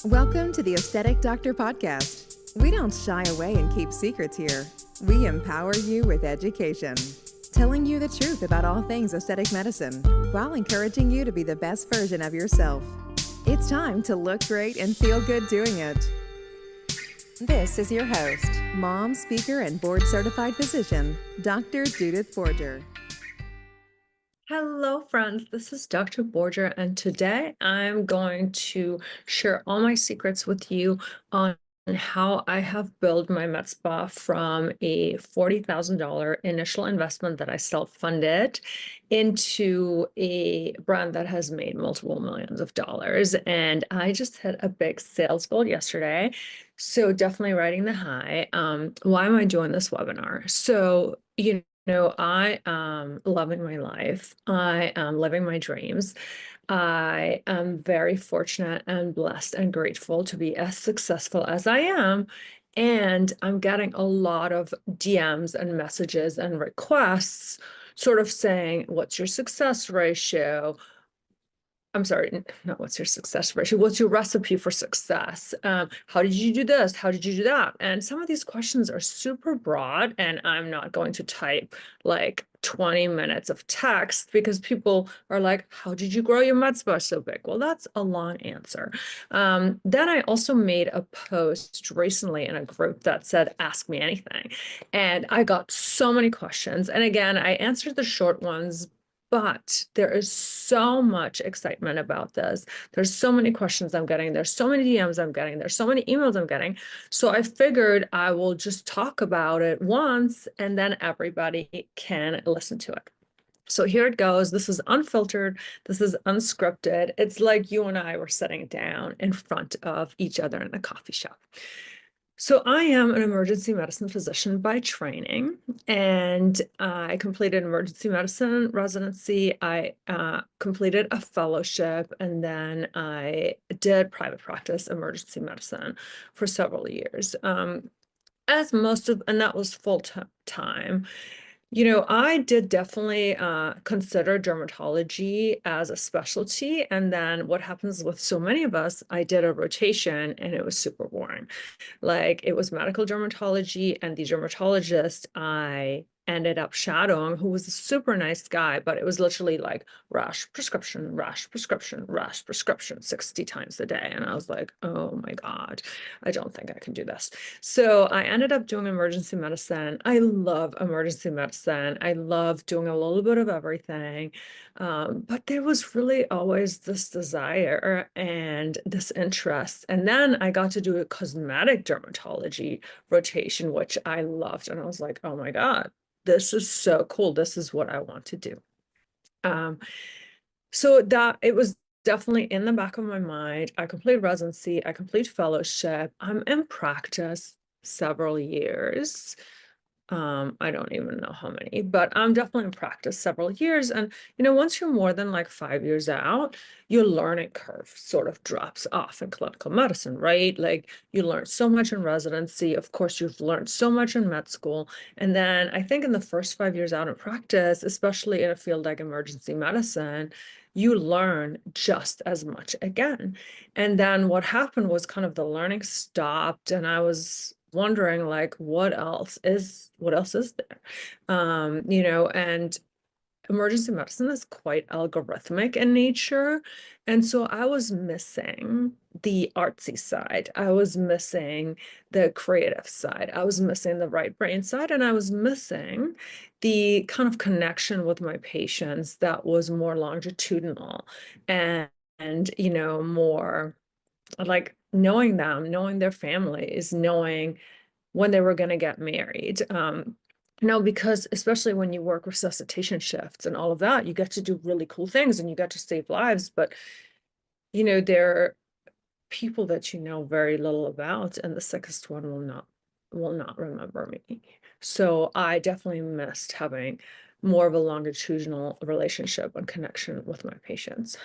Welcome to the Aesthetic Doctor Podcast. We don't shy away and keep secrets here. We empower you with education, telling you the truth about all things aesthetic medicine while encouraging you to be the best version of yourself. It's time to look great and feel good doing it. This is your host, mom, speaker, and board-certified physician, Dr. Judith Borger. Hello, friends. This is Dr. Borger, and today I'm going to share all my secrets with you on how I have built my med spa from a $40,000 initial investment that I self-funded into a brand that has made multiple millions of dollars. And I just hit a big sales goal yesterday. So definitely riding the high. Why am I doing this webinar? So, I am loving my life. I am living my dreams. I am very fortunate and blessed and grateful to be as successful as I am. And I'm getting a lot of DMs and messages and requests sort of saying, what's your success ratio? I'm sorry, not what's your success ratio? What's your recipe for success? How did you do this? How did you do that? And some of these questions are super broad, and I'm not going to type like 20 minutes of text because people are like, how did you grow your med spa so big? Well, that's a long answer. Then I also made a post recently in a group that said, ask me anything. And I got so many questions. And again, I answered the short ones, but there is so much excitement about this. There's so many questions I'm getting. There's so many DMs I'm getting. There's so many emails I'm getting. So I figured I will just talk about it once and then everybody can listen to it. So here it goes. This is unfiltered. This is unscripted. It's like you and I were sitting down in front of each other in a coffee shop. So I am an emergency medicine physician by training, and I completed emergency medicine residency. I completed a fellowship, and then I did private practice emergency medicine for several years. And that was full time. I did definitely consider dermatology as a specialty. And then what happens with so many of us, I did a rotation and it was super boring. Like, it was medical dermatology, and the dermatologist I ended up shadowing, who was a super nice guy, but it was literally like rash prescription, rash prescription, rash prescription 60 times a day. And I was like, oh my God, I don't think I can do this. So I ended up doing emergency medicine. I love emergency medicine. I love doing a little bit of everything. But there was really always this desire and this interest. And then I got to do a cosmetic dermatology rotation, which I loved. And I was like, oh my God, this is so cool. This is what I want to do. So that it was definitely in the back of my mind. I completed residency, I completed fellowship. I'm in practice several years. I don't even know how many, but I'm definitely in practice several years. And, once you're more than like 5 years out, your learning curve sort of drops off in clinical medicine, right? Like, you learn so much in residency. Of course, you've learned so much in med school. And then I think in the first 5 years out in practice, especially in a field like emergency medicine, you learn just as much again. And then what happened was kind of the learning stopped, and I was wondering, like, what else is there? And emergency medicine is quite algorithmic in nature. And so I was missing the artsy side. I was missing the creative side. I was missing the right brain side. And I was missing the kind of connection with my patients that was more longitudinal and more like knowing them, knowing their families, knowing when they were going to get married. Because especially when you work resuscitation shifts and all of that, you get to do really cool things and you get to save lives. But, there are people that you know very little about, and the sickest one will not remember me. So I definitely missed having more of a longitudinal relationship and connection with my patients.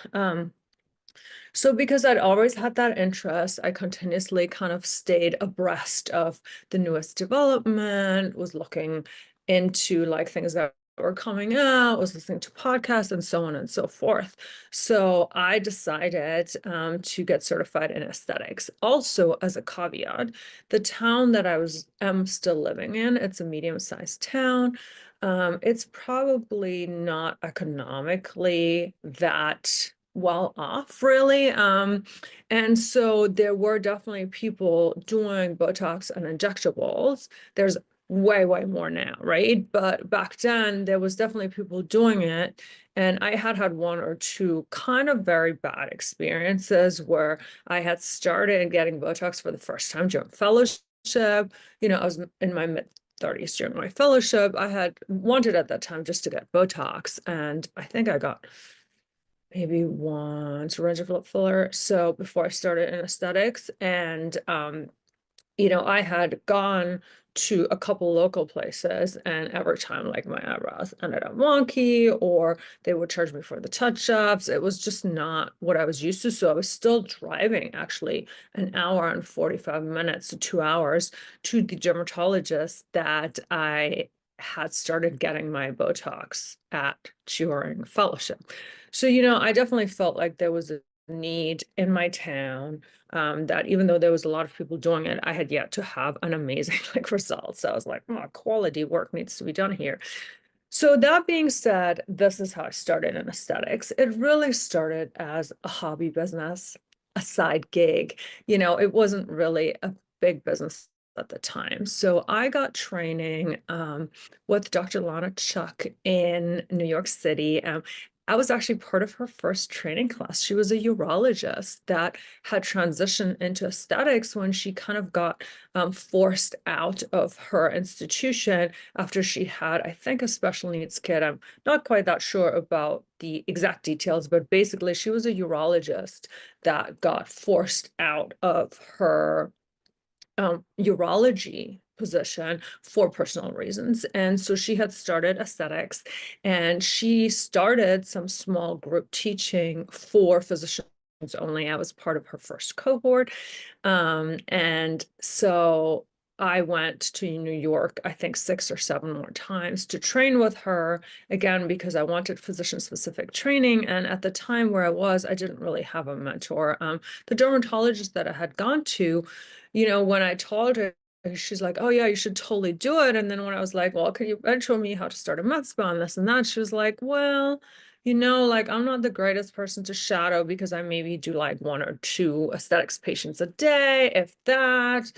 So because I'd always had that interest, I continuously kind of stayed abreast of the newest development, was looking into like things that were coming out, was listening to podcasts and so on and so forth. So I decided to get certified in aesthetics. Also, as a caveat, the town that am still living in, it's a medium-sized town. It's probably not economically that well off, really. And so there were definitely people doing Botox and injectables. There's way, way more now, right? But back then, there was definitely people doing it. And I had one or two kind of very bad experiences where I had started getting Botox for the first time during fellowship. I was in my mid-30s during my fellowship. I had wanted at that time just to get Botox. And I think I got maybe one syringe of lip filler. So before I started in aesthetics, and I had gone to a couple local places, and every time, like, my eyebrows ended up wonky, or they would charge me for the touch-ups. It was just not what I was used to. So I was still driving actually an hour and 45 minutes to 2 hours to the dermatologist that I had started getting my Botox at during fellowship. So, I definitely felt like there was a need in my town, that even though there was a lot of people doing it, I had yet to have an amazing result. So I was like, oh, quality work needs to be done here. So that being said, this is how I started in aesthetics. It really started as a hobby business, a side gig. It wasn't really a big business at the time. So I got training with Dr. Lana Chuck in New York City. I was actually part of her first training class. She was a urologist that had transitioned into aesthetics when she kind of got forced out of her institution after she had, I think, a special needs kid. I'm not quite that sure about the exact details, but basically she was a urologist that got forced out of her urology position for personal reasons. And so she had started aesthetics, and she started some small group teaching for physicians only. I was part of her first cohort. And so I went to New York, I think 6 or 7 more times to train with her, again, because I wanted physician-specific training. And at the time where I didn't really have a mentor. The dermatologist that I had gone to, when I told her, she's like, oh yeah, you should totally do it. And then when I was like, well, can you mentor me how to start a med spa and this and that? She was like, well, I'm not the greatest person to shadow because I maybe do like 1 or 2 aesthetics patients a day, if that.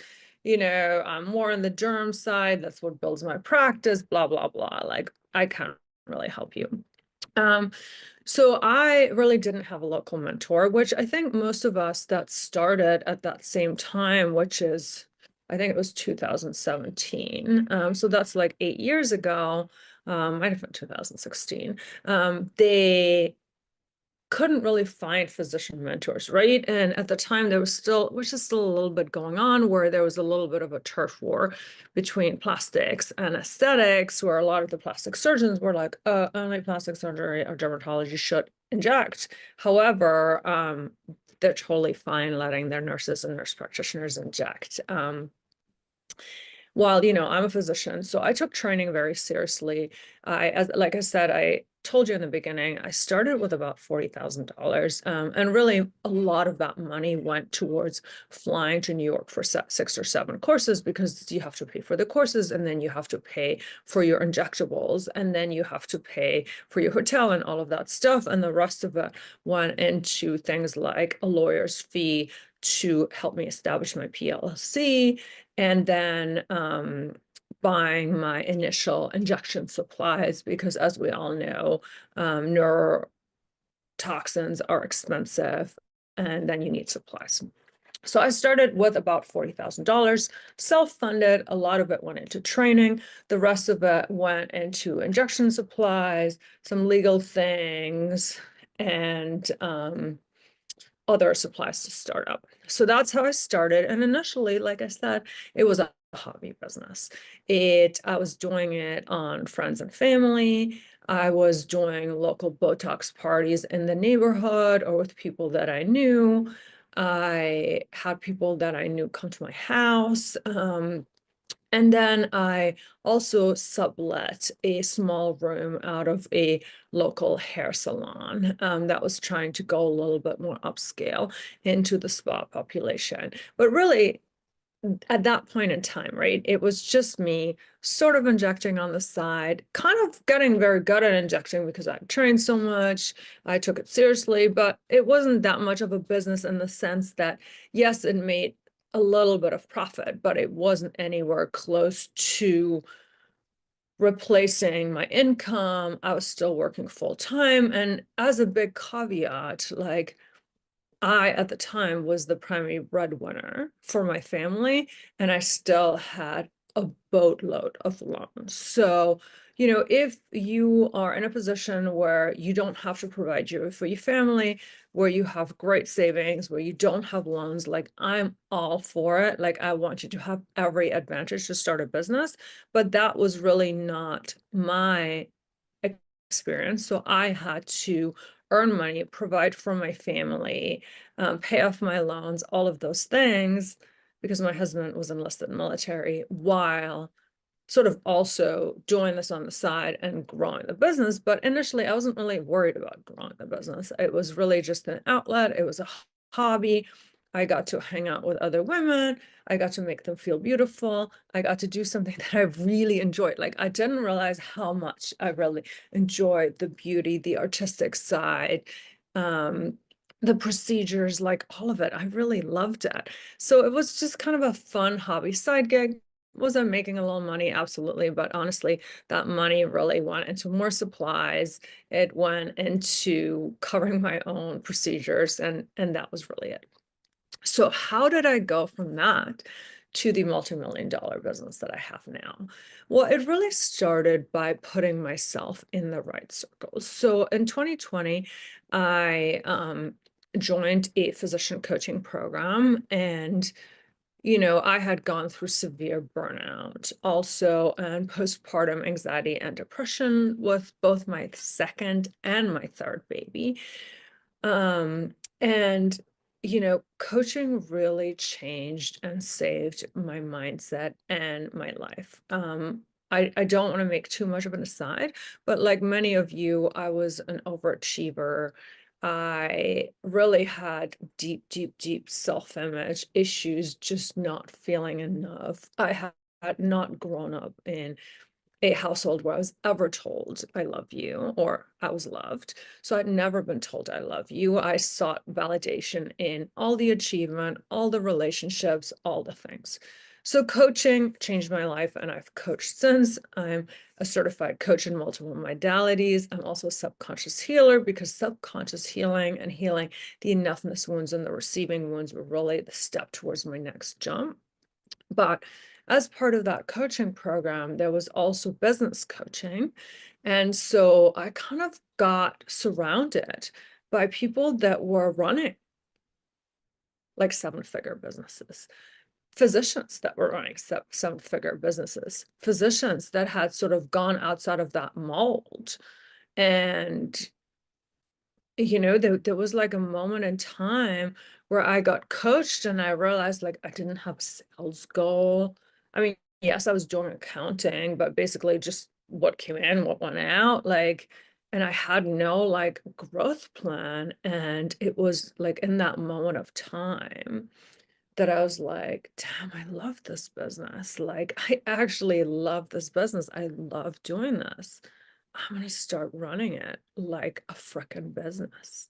I'm more on the derm side. That's what builds my practice, blah, blah, blah. Like, I can't really help you. So I really didn't have a local mentor, which I think most of us that started at that same time, which is, I think it was 2017. So that's like 8 years ago. Might have been 2016. They couldn't really find physician mentors, right? And at the time there was still a little bit going on, where there was a little bit of a turf war between plastics and aesthetics, where a lot of the plastic surgeons were like, only plastic surgery or dermatology should inject. However, they're totally fine letting their nurses and nurse practitioners inject. While, I'm a physician, so I took training very seriously. Like I said, I told you in the beginning, I started with about $40,000. And really a lot of that money went towards flying to New York for 6 or 7 courses, because you have to pay for the courses, and then you have to pay for your injectables, and then you have to pay for your hotel and all of that stuff. And the rest of it went into things like a lawyer's fee to help me establish my PLC, and then buying my initial injection supplies, because as we all know, neurotoxins are expensive, and then you need supplies. So I started with about $40,000, self-funded. A lot of it went into training. The rest of it went into injection supplies, some legal things, and other supplies to start up. So that's how I started. And initially, like I said, it was a hobby business. I was doing it on friends and family. I was doing local Botox parties in the neighborhood or with people that I knew. I had people that I knew come to my house. And then I also sublet a small room out of a local hair salon that was trying to go a little bit more upscale into the spa population. But really, at that point in time, right, it was just me sort of injecting on the side, kind of getting very good at injecting because I trained so much. I took it seriously, but it wasn't that much of a business in the sense that, yes, it made a little bit of profit, but it wasn't anywhere close to replacing my income. I was still working full time. And as a big caveat, like, I, at the time, was the primary breadwinner for my family, and I still had a boatload of loans. So, if you are in a position where you don't have to provide for your family, where you have great savings, where you don't have loans, like, I'm all for it. Like, I want you to have every advantage to start a business, but that was really not my experience. So I had to earn money, provide for my family, pay off my loans, all of those things, because my husband was enlisted military, while sort of also doing this on the side and growing the business. But initially, I wasn't really worried about growing the business. It was really just an outlet. It was a hobby. I got to hang out with other women. I got to make them feel beautiful. I got to do something that I really enjoyed. Like, I didn't realize how much I really enjoyed the beauty, the artistic side, the procedures, like all of it. I really loved it. So it was just kind of a fun hobby side gig. Was I making a little money? Absolutely. But honestly, that money really went into more supplies. It went into covering my own procedures, and that was really it. So how did I go from that to the multi-million-dollar business that I have now? Well, it really started by putting myself in the right circles. So in 2020, I joined a physician coaching program, and I had gone through severe burnout also, and postpartum anxiety and depression with both my second and my third baby. And coaching really changed and saved my mindset and my life. I don't want to make too much of an aside, but like many of you, I was an overachiever. I really had deep, deep, deep self-image issues, just not feeling enough. I had not grown up in a household where I was ever told I love you or I was loved. So I'd never been told I love you. I sought validation in all the achievement, all the relationships, all the things. So coaching changed my life, and I've coached since. I'm a certified coach in multiple modalities. I'm also a subconscious healer, because subconscious healing and healing the enoughness wounds and the receiving wounds were really the step towards my next jump. But as part of that coaching program, there was also business coaching. And so I kind of got surrounded by people that were running like seven-figure businesses, physicians that were running seven-figure businesses, physicians that had sort of gone outside of that mold. And there was like a moment in time where I got coached and I realized, like, I didn't have a sales goal. I mean, yes, I was doing accounting, but basically just what came in, what went out, like, and I had no like growth plan. And it was like in that moment of time that I was like, damn, I love this business. Like, I actually love this business. I love doing this. I'm going to start running it like a frickin' business.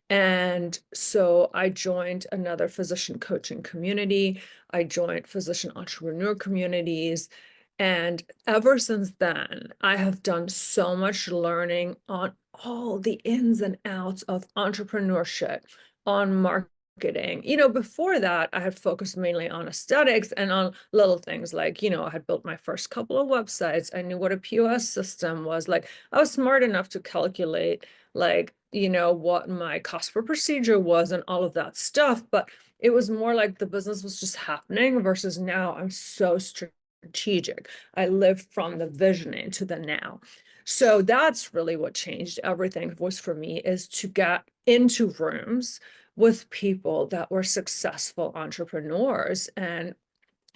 And so I joined another physician coaching community. I joined physician entrepreneur communities. And ever since then, I have done so much learning on all the ins and outs of entrepreneurship, on marketing. Before that, I had focused mainly on aesthetics and on little things like, I had built my first couple of websites. I knew what a POS system was. Like, I was smart enough to calculate, like, what my cost per procedure was and all of that stuff. But it was more like the business was just happening, versus now I'm so strategic. I live from the vision into the now. So that's really what changed everything was for me, is to get into rooms with people that were successful entrepreneurs and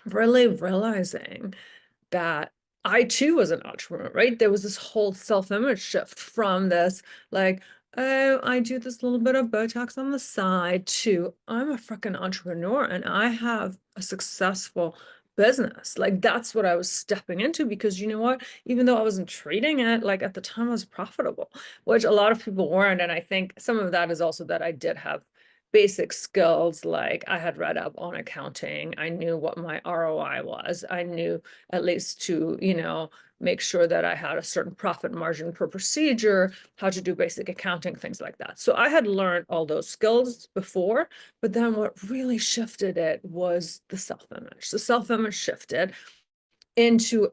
really realizing that I too was an entrepreneur, right? There was this whole self-image shift from this, like, oh, I do this little bit of Botox on the side, to I'm a freaking entrepreneur and I have a successful business. Like, that's what I was stepping into, because you know what? Even though I wasn't treating it, like at the time I was profitable, which a lot of people weren't. And I think some of that is also that I did have basic skills. Like, I had read up on accounting. I knew what my ROI was. I knew at least to, make sure that I had a certain profit margin per procedure, how to do basic accounting, things like that. So I had learned all those skills before, but then what really shifted it was the self-image. The self-image shifted into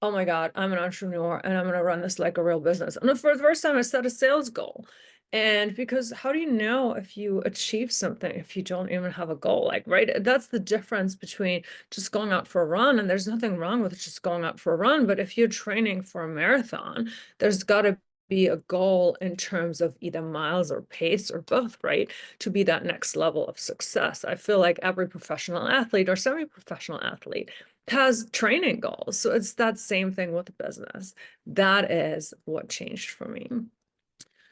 oh my God, I'm an entrepreneur and I'm going to run this like a real business. And for the first time, I set a sales goal. And because how do you know if you achieve something if you don't even have a goal? Like, right? That's the difference between just going out for a run. And there's nothing wrong with just going out for a run. But if you're training for a marathon, there's got to be a goal in terms of either miles or pace or both, right? To be that next level of success. I feel like every professional athlete or semi-professional athlete has training goals. So it's that same thing with business. That is what changed for me.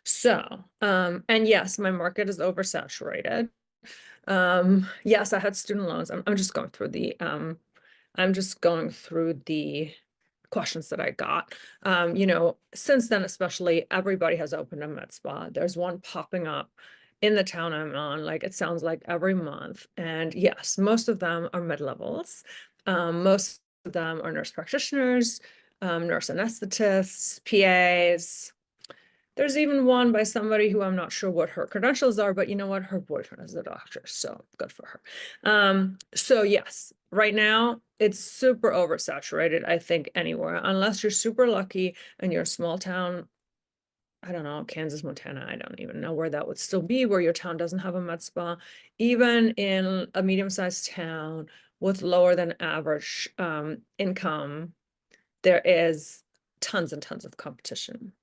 So, and yes, my market is oversaturated. Yes, I had student loans. I'm just going through the questions that I got. Since then, especially, everybody has opened a med spa. There's one popping up in the town I'm on, like it sounds like every month. And yes, most of them are mid-levels. Most of them are nurse practitioners, nurse anesthetists, PAs. There's even one by somebody who I'm not sure what her credentials are, but you know what? Her boyfriend is a doctor, so good for her. So yes, right now it's super oversaturated, I think, anywhere, unless you're super lucky and you're a small town. I don't know, Kansas, Montana, I don't even know where that would still be, where your town doesn't have a med spa. Even in a medium-sized town with lower than average income, there is tons and tons of competition.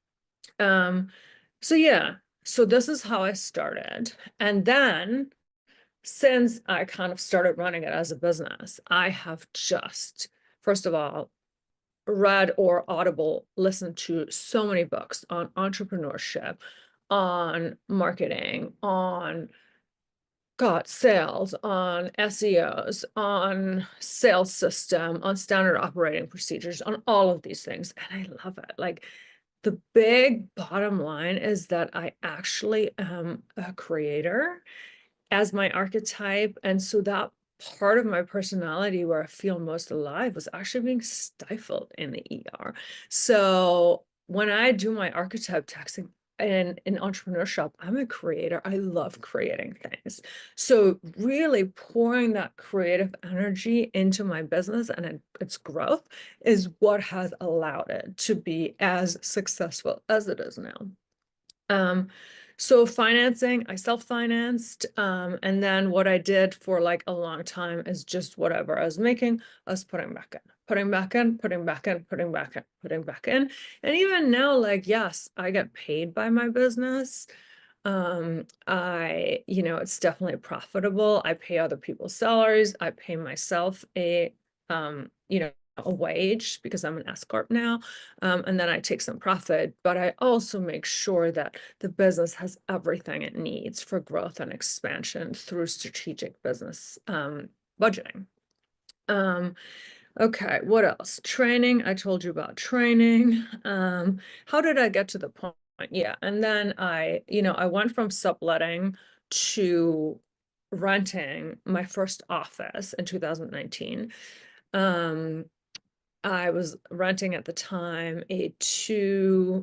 So yeah, so this is how I started. And then since I kind of started running it as a business, I have just, first of all, read or audible listened to so many books on entrepreneurship, on marketing, on sales, on SEOs, on sales system, on standard operating procedures, on all of these things. And I love it. Like, the big bottom line is that I actually am a creator as my archetype. And so that part of my personality where I feel most alive was actually being stifled in the ER. So when I do my archetype texting in entrepreneurship, I'm a creator. I love creating things. So really pouring that creative energy into my business and its growth is what has allowed it to be as successful as it is now. So financing, I self-financed. And then what I did for like a long time is just whatever I was making, I was putting back in, putting back in, putting back in, putting back in, putting back in. And even now, like, yes, I get paid by my business. It's definitely profitable. I pay other people's salaries. I pay myself a wage because I'm an S corp now. And then I take some profit, but I also make sure that the business has everything it needs for growth and expansion through strategic business budgeting. Okay, what else? Training. I told you about training. How did I get to the point? Yeah, and then I went from subletting to renting my first office in 2019. I was renting at the time it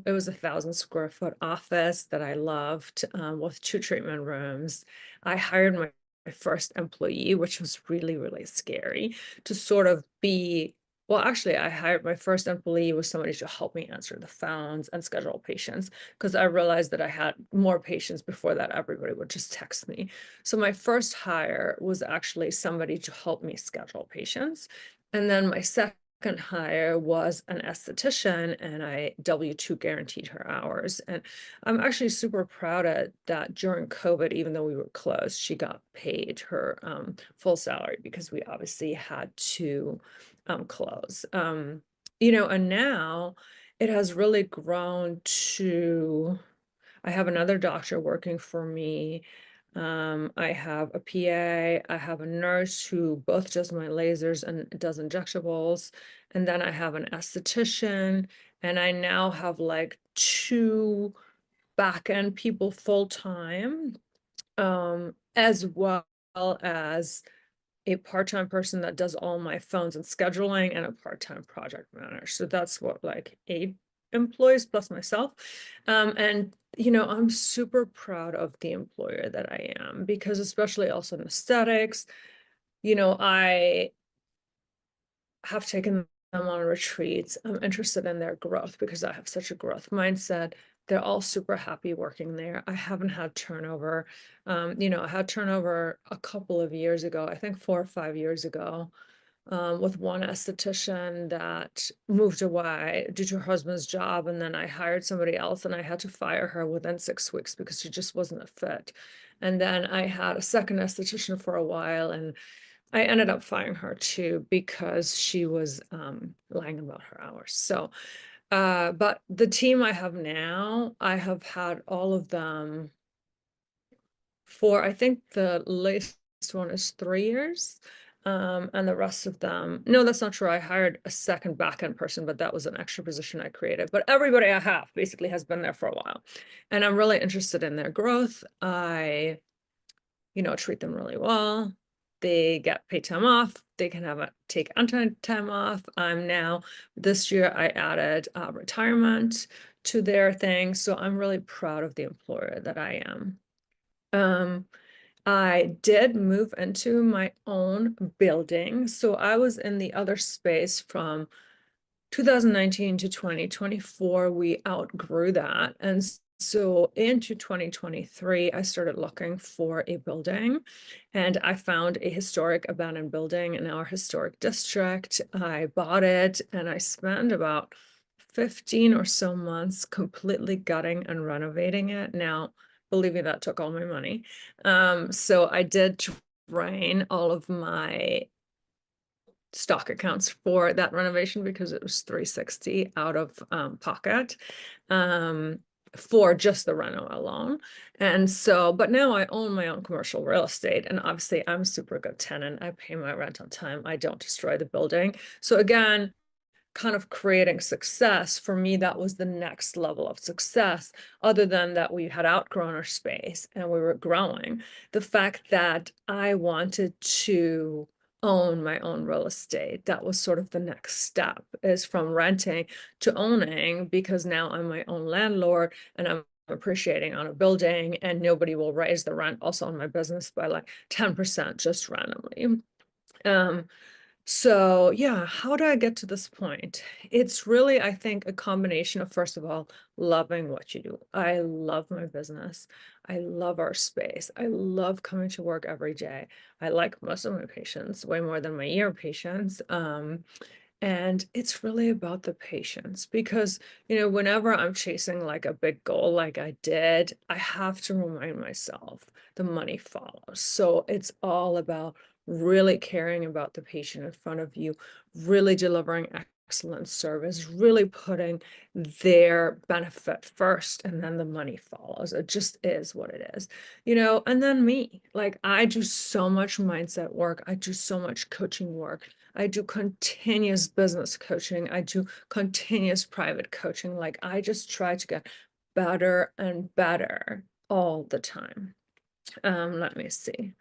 was 1,000 square foot office that I loved, with 2 treatment rooms. I hired my first employee, which was really, really scary to sort of be, well, actually, I hired my first employee was somebody to help me answer the phones and schedule patients, because I realized that I had more patients before that. Everybody would just text me. So my first hire was actually somebody to help me schedule patients. And then my second hire was an esthetician, and I W-2 guaranteed her hours. And I'm actually super proud of that during COVID, even though we were closed, she got paid her full salary because we obviously had to close. And now it has really grown to, I have another doctor working for me. I have a PA, I have a nurse who both does my lasers and does injectables. And then I have an esthetician, and I now have like 2 back-end people full-time, as well as a part-time person that does all my phones and scheduling, and a part-time project manager. So that's what, like 8 employees plus myself. And I'm super proud of the employer that I am, because especially also in aesthetics, I have taken them on retreats. I'm interested in their growth because I have such a growth mindset. They're all super happy working there. I haven't had turnover. I had turnover a couple of years ago, I think 4 or 5 years ago, with one esthetician that moved away due to her husband's job. And then I hired somebody else, and I had to fire her within 6 weeks because she just wasn't a fit. And then I had a second esthetician for a while, and I ended up firing her too because she was lying about her hours. So, but the team I have now, I have had all of them for, I think the latest one is 3 years. And the rest of them, no, that's not true. I hired a second back-end person, but that was an extra position I created. But everybody I have basically has been there for a while, and I'm really interested in their growth. I treat them really well. They get paid time off. They can take unpaid time off. This year I added retirement to their thing. So I'm really proud of the employer that I am. I did move into my own building. So I was in the other space from 2019 to 2024. We outgrew that. And so into 2023, I started looking for a building, and I found a historic abandoned building in our historic district. I bought it, and I spent about 15 or so months completely gutting and renovating it. Now, believe me, that took all my money. So I did drain all of my stock accounts for that renovation because it was 360 out of pocket for just the reno alone. And so, but now I own my own commercial real estate, and obviously I'm a super good tenant. I pay my rent on time. I don't destroy the building. So again, kind of creating success for me, that was the next level of success, other than that we had outgrown our space and we were growing. The fact that I wanted to own my own real estate, that was sort of the next step, is from renting to owning, because now I'm my own landlord and I'm appreciating on a building, and nobody will raise the rent also on my business by like 10% just randomly. So yeah, how did I get to this point? It's really, I think, a combination of, first of all, loving what you do. I love my business. I love our space. I love coming to work every day. I like most of my patients way more than my ER patients. And it's really about the patients, because, whenever I'm chasing like a big goal, like I did, I have to remind myself the money follows. So it's all about really caring about the patient in front of you, really delivering excellent service, really putting their benefit first, and then the money follows. It just is what it is, and then me, like I do so much mindset work. I do so much coaching work. I do continuous business coaching. I do continuous private coaching. Like I just try to get better and better all the time. Let me see.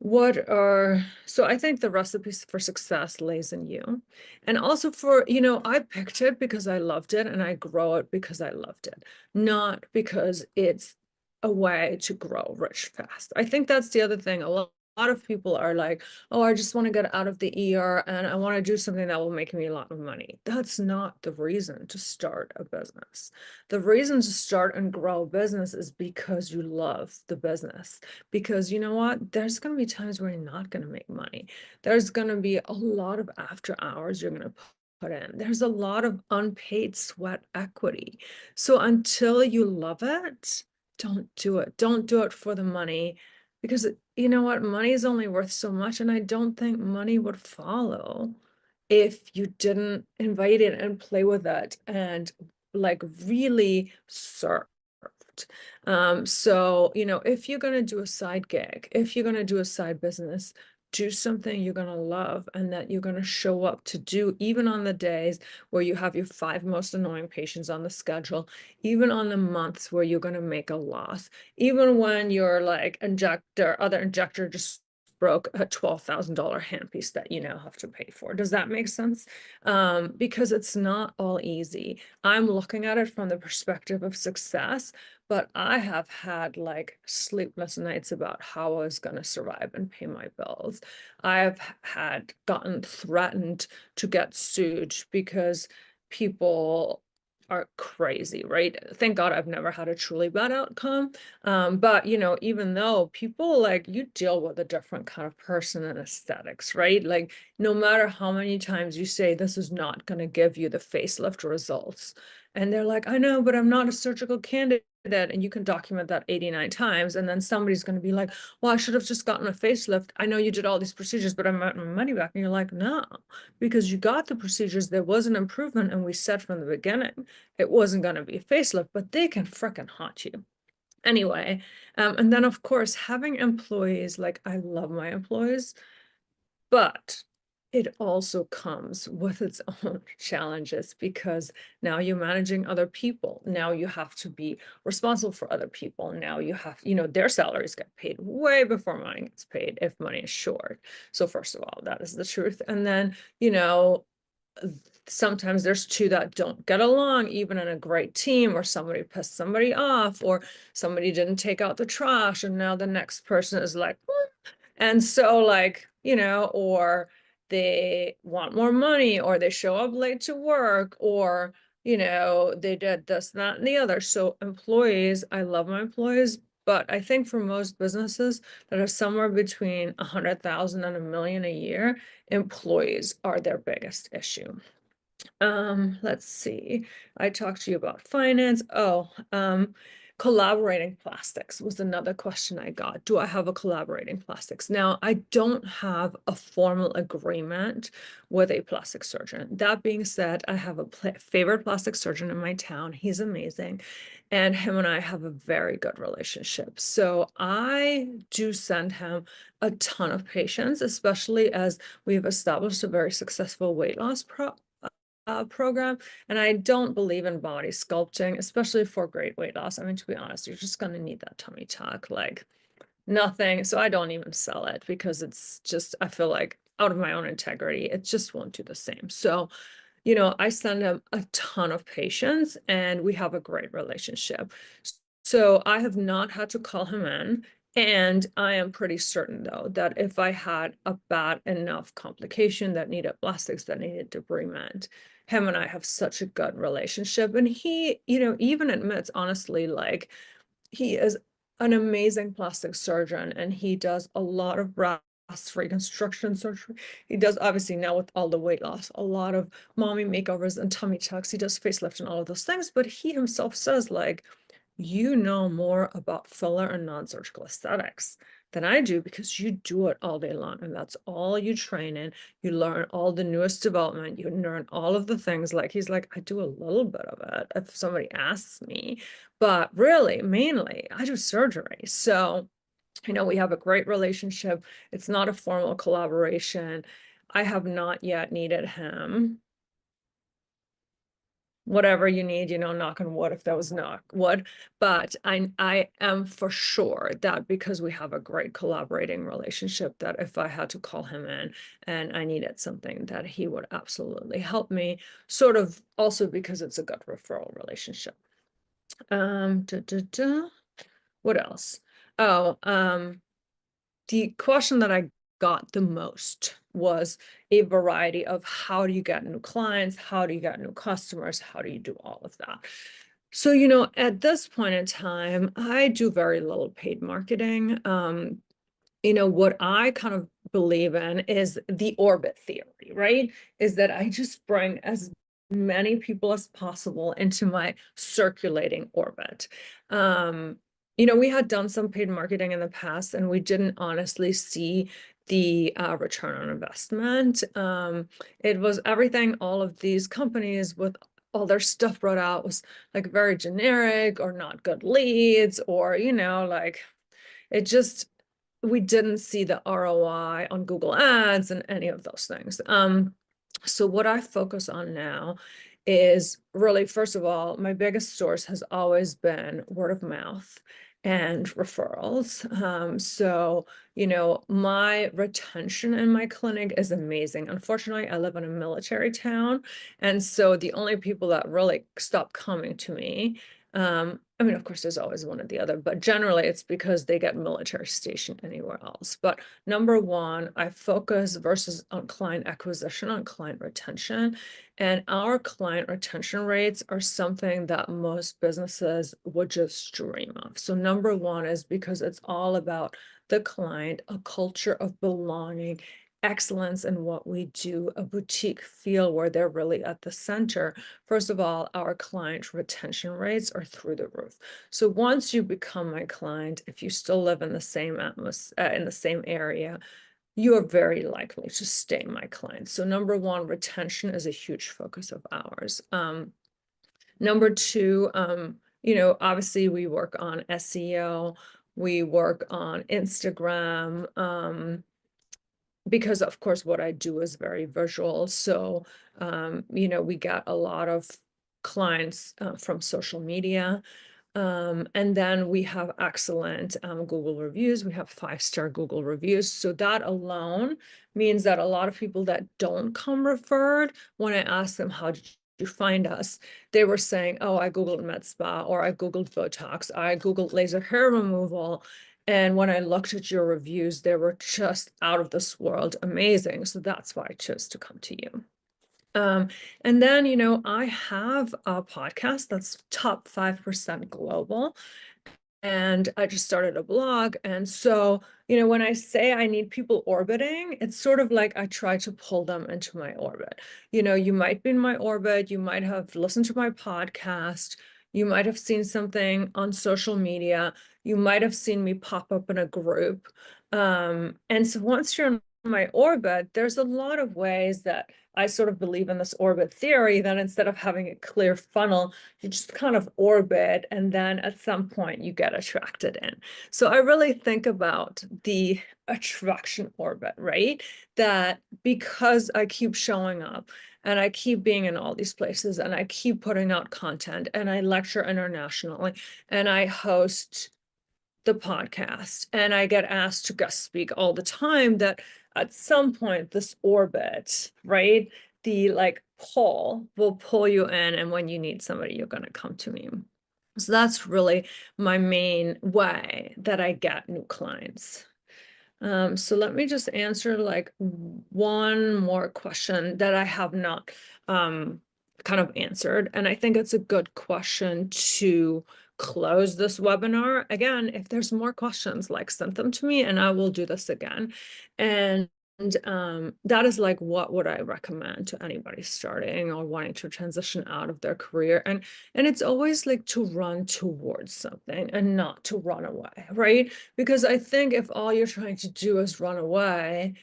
So I think the recipes for success lays in you. And also I picked it because I loved it, and I grow it because I loved it, not because it's a way to grow rich fast. I think that's the other thing. A lot lot of people are like, oh, I just want to get out of the ER and I want to do something that will make me a lot of money. That's not the reason to start a business. The reason to start and grow a business is because you love the business. Because you know what? There's going to be times where you're not going to make money. There's going to be a lot of after hours you're going to put in. There's a lot of unpaid sweat equity. So until you love it, don't do it. Don't do it for the money, because you know what? Money is only worth so much, and I don't think money would follow if you didn't invite it and play with it and like really served. So, you know, if you're going to do a side gig, if you're going to do a side business, do something you're going to love and that you're going to show up to do, even on the days where you have your 5 most annoying patients on the schedule, even on the months where you're going to make a loss, even when your like other injector just broke a $12,000 handpiece that you now have to pay for. Does that make sense? Because it's not all easy. I'm looking at it from the perspective of success, but I have had like sleepless nights about how I was going to survive and pay my bills. I've had gotten threatened to get sued because people are crazy, right? Thank God I've never had a truly bad outcome. But you know, even though people like you deal with a different kind of person and aesthetics, right? Like no matter how many times you say this is not going to give you the facelift results, and they're like, I know, but I'm not a surgical candidate. And you can document that 89 times. And then somebody's going to be like, well, I should have just gotten a facelift. I know you did all these procedures, but I'm not my money back. And you're like, no, because you got the procedures. There was an improvement. And we said from the beginning, it wasn't going to be a facelift, but they can frickin' haunt you. Anyway, and then of course, having employees, like I love my employees, but it also comes with its own challenges because now you're managing other people. Now you have to be responsible for other people. Now you have, you know, their salaries get paid way before money gets paid if money is short. So first of all, that is the truth. And then, you know, sometimes there's two that don't get along, even in a great team, or somebody pissed somebody off, or somebody didn't take out the trash, and now the next person is like, what? And so like, you know, or they want more money, or they show up late to work, or, you know, they did this, that, and the other. So employees, I love my employees, but I think for most businesses that are somewhere between 100,000 and $1 million a year, employees are their biggest issue. Let's see. I talked to you about finance. Collaborating plastics was another question I got. Do I have a collaborating plastics? Now, I don't have a formal agreement with a plastic surgeon. That being said, I have a favorite plastic surgeon in my town. He's amazing. And him and I have a very good relationship. So I do send him a ton of patients, especially as we've established a very successful weight loss program. And I don't believe in body sculpting, especially for great weight loss. I mean, to be honest, you're just going to need that tummy tuck, like nothing. So I don't even sell it because it's just, I feel like out of my own integrity, it just won't do the same. So, you know, I send him a ton of patients and we have a great relationship. So I have not had to call him in. And I am pretty certain, though, that if I had a bad enough complication that needed plastics, that needed debridement, him and I have such a good relationship. And he, you know, even admits, honestly, like he is an amazing plastic surgeon and he does a lot of breast reconstruction surgery. He does, obviously, now with all the weight loss, a lot of mommy makeovers and tummy tucks. He does facelift and all of those things. But he himself says, like, you know more about filler and non-surgical aesthetics than I do because you do it all day long and that's all you train in. You learn all the newest development. You learn all of the things. Like he's like, I do a little bit of it if somebody asks me, but really, mainly, I do surgery. So, you know, we have a great relationship. It's not a formal collaboration. I have not yet needed him. Whatever you need, you know, knock on wood if that was knock wood. But I am for sure that because we have a great collaborating relationship, that if I had to call him in and I needed something, that he would absolutely help me, sort of also because it's a good referral relationship. What else? Oh, the question that I got the most was a variety of how do you get new clients? How do you get new customers? How do you do all of that? So, at this point in time, I do very little paid marketing. What I kind of believe in is the orbit theory, right? Is that I just bring as many people as possible into my circulating orbit. We had done some paid marketing in the past, and we didn't honestly see the return on investment. It was everything, all of these companies with all their stuff brought out was like very generic or not good leads, or, like it just, we didn't see the ROI on Google Ads and any of those things. So what I focus on now is really, first of all, my biggest source has always been word of mouth and referrals. So, my retention in my clinic is amazing. Unfortunately, I live in a military town. And so the only people that really stop coming to me, I mean, of course, there's always one or the other, but generally it's because they get military stationed anywhere else. But number one, I focus versus on client acquisition, on client retention. And our client retention rates are something that most businesses would just dream of. So number one is because it's all about the client, a culture of belonging, excellence in what we do, a boutique feel where they're really at the center. First of all, our client retention rates are through the roof. So once you become my client, if you still live in the same in the same area, you are very likely to stay my client. So number one, retention is a huge focus of ours. Number two, obviously we work on SEO, we work on Instagram, because of course what I do is very visual. So, we get a lot of clients from social media. And then we have excellent Google reviews. We have 5-star Google reviews. So that alone means that a lot of people that don't come referred, when I ask them, how did you find us? They were saying, oh, I Googled medspa, or I Googled Botox, I Googled laser hair removal. And when I looked at your reviews, they were just out of this world amazing. So that's why I chose to come to you. And then, I have a podcast that's top 5% global. And I just started a blog. And so, when I say I need people orbiting, it's sort of like I try to pull them into my orbit. You might be in my orbit, you might have listened to my podcast, you might have seen something on social media, you might have seen me pop up in a group. And so once you're in my orbit, there's a lot of ways that I sort of believe in this orbit theory, that instead of having a clear funnel, you just kind of orbit, and then at some point you get attracted in. So I really think about the attraction orbit, right? That because I keep showing up and I keep being in all these places and I keep putting out content and I lecture internationally and I host the podcast and I get asked to guest speak all the time, that at some point this orbit, right, the like pull will pull you in, and when you need somebody, you're going to come to me. So that's really my main way that I get new clients. So let me just answer like one more question that I have not kind of answered, and I think it's a good question to close this webinar. Again, if there's more questions, like send them to me and I will do this again. And that is like, what would I recommend to anybody starting or wanting to transition out of their career? And it's always like to run towards something and not to run away, right? Because I think if all you're trying to do is run away,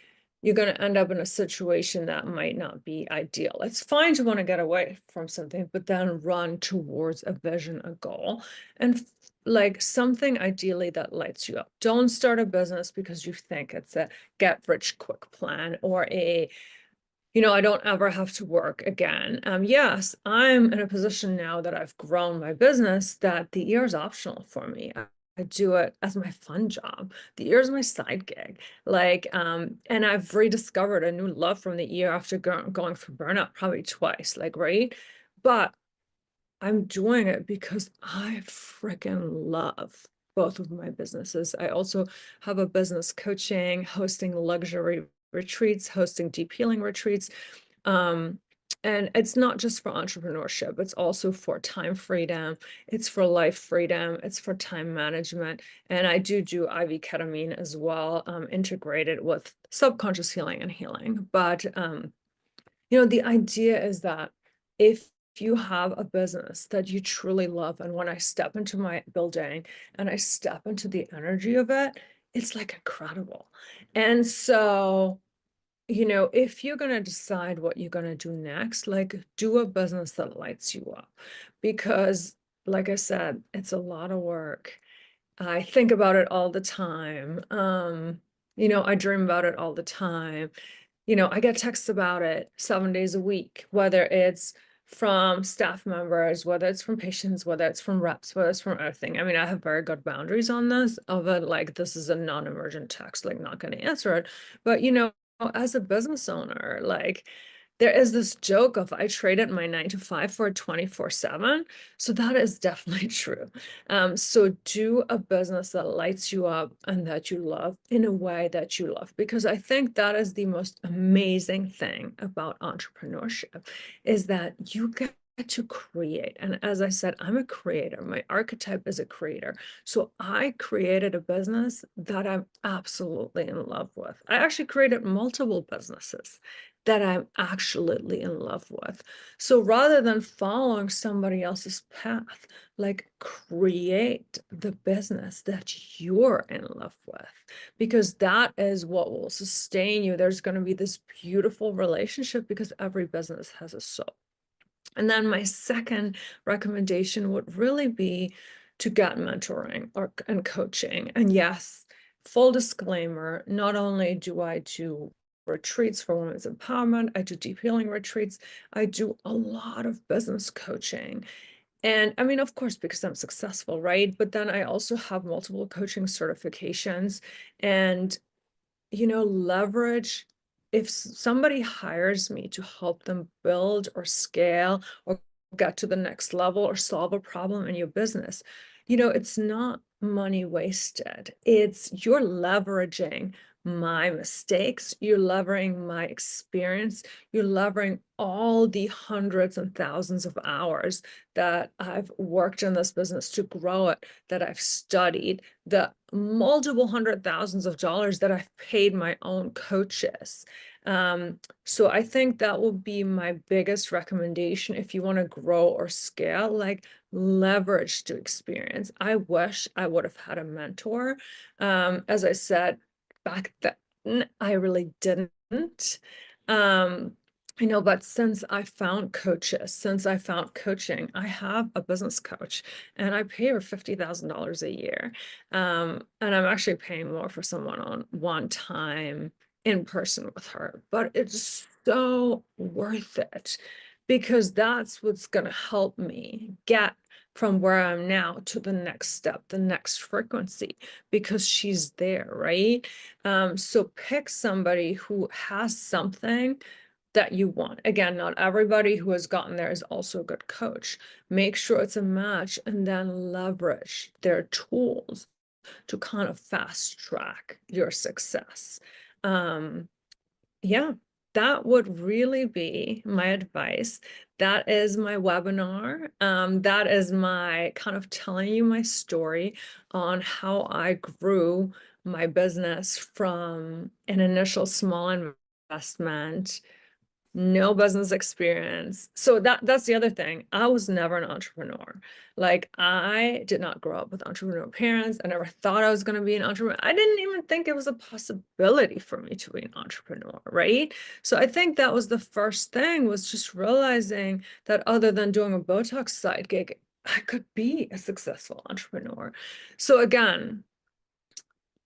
you're going to end up in a situation that might not be ideal. It's fine to want to get away from something, but then run towards a vision, a goal, and like something ideally that lights you up. Don't start a business because you think it's a get rich quick plan, or a, I don't ever have to work again. Yes, I'm in a position now that I've grown my business that the year is optional for me. I do it as my fun job. The ear is my side gig. Like, and I've rediscovered a new love from the ear after going through burnout probably twice, like, right? But I'm doing it because I freaking love both of my businesses. I also have a business coaching, hosting luxury retreats, hosting deep healing retreats. And it's not just for entrepreneurship, it's also for time freedom, it's for life freedom, it's for time management. And I do IV ketamine as well, integrated with subconscious healing and healing. But the idea is that if you have a business that you truly love, and when I step into my building and I step into the energy of it, it's like incredible. And so, if you're going to decide what you're going to do next, like do a business that lights you up, because like I said, it's a lot of work. I think about it all the time. I dream about it all the time. I get texts about it 7 days a week, whether it's from staff members, whether it's from patients, whether it's from reps, whether it's from everything. I mean, I have very good boundaries on this of it, like this is a non-emergent text, like not going to answer it. But as a business owner, like there is this joke of I traded my 9 to 5 for a 24/7. So that is definitely true. So do a business that lights you up and that you love in a way that you love, because I think that is the most amazing thing about entrepreneurship, is that you get to create. And as I said, I'm a creator. My archetype is a creator. So I created a business that I'm absolutely in love with. I actually created multiple businesses that I'm actually in love with. So rather than following somebody else's path, like create the business that you're in love with, because that is what will sustain you. There's going to be this beautiful relationship because every business has a soul. And then my second recommendation would really be to get mentoring and coaching. And yes, full disclaimer, not only do I do retreats for women's empowerment, I do deep healing retreats, I do a lot of business coaching. And I mean, of course, because I'm successful, right? But then I also have multiple coaching certifications, and leverage. If somebody hires me to help them build or scale or get to the next level or solve a problem in your business, it's not money wasted. It's you're leveraging my mistakes, you're leveraging my experience, you're leveraging all the hundreds and thousands of hours that I've worked in this business to grow it, that I've studied, the multiple hundred thousands of dollars that I've paid my own coaches. So I think that will be my biggest recommendation if you want to grow or scale, like leverage to experience. I wish I would have had a mentor. As I said, back then I really didn't. But since I found coaches, since I found coaching, I have a business coach and I pay her $50,000 a year. And I'm actually paying more for someone on one time in person with her, but it's so worth it because that's what's going to help me get from where I'm now to the next step, the next frequency, because she's there, right? So pick somebody who has something that you want. Again, not everybody who has gotten there is also a good coach. Make sure it's a match and then leverage their tools to kind of fast track your success. Yeah, that would really be my advice. That is my webinar. That is my kind of telling you my story on how I grew my business from an initial small investment, no business experience. So that's the other thing. I was never an entrepreneur. Like I did not grow up with entrepreneur parents. I never thought I was going to be an entrepreneur. I didn't even think it was a possibility for me to be an entrepreneur, right? So I think that was the first thing, was just realizing that other than doing a Botox side gig, I could be a successful entrepreneur. So again,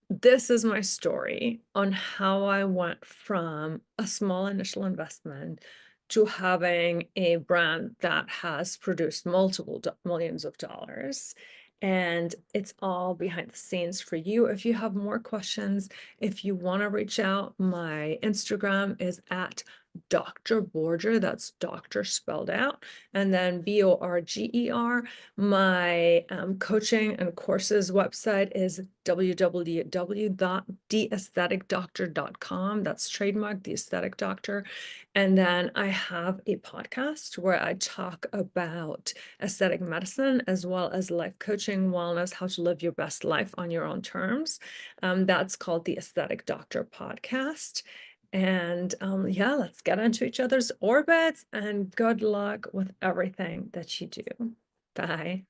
this is my story on how I went from a small initial investment to having a brand that has produced multiple millions of dollars. And it's all behind the scenes for you. If you have more questions, if you want to reach out, my Instagram is at Dr. Borger, that's doctor spelled out, and then Borger. My coaching and courses website is www.theaestheticdoctor.com. That's trademark, The Aesthetic Doctor. And then I have a podcast where I talk about aesthetic medicine as well as life coaching, wellness, how to live your best life on your own terms. That's called the Aesthetic Doctor Podcast. And yeah, let's get into each other's orbits, and good luck with everything that you do. Bye.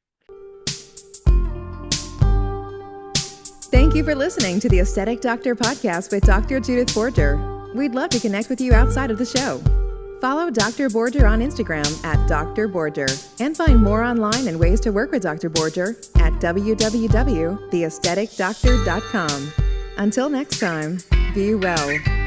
Thank you for listening to the Aesthetic Doctor Podcast with Dr. Judith Borger. We'd love to connect with you outside of the show. Follow Dr. Borger on Instagram at Dr. Borger, and find more online and ways to work with Dr. Borger at www.theaestheticdoctor.com. Until next time, be well.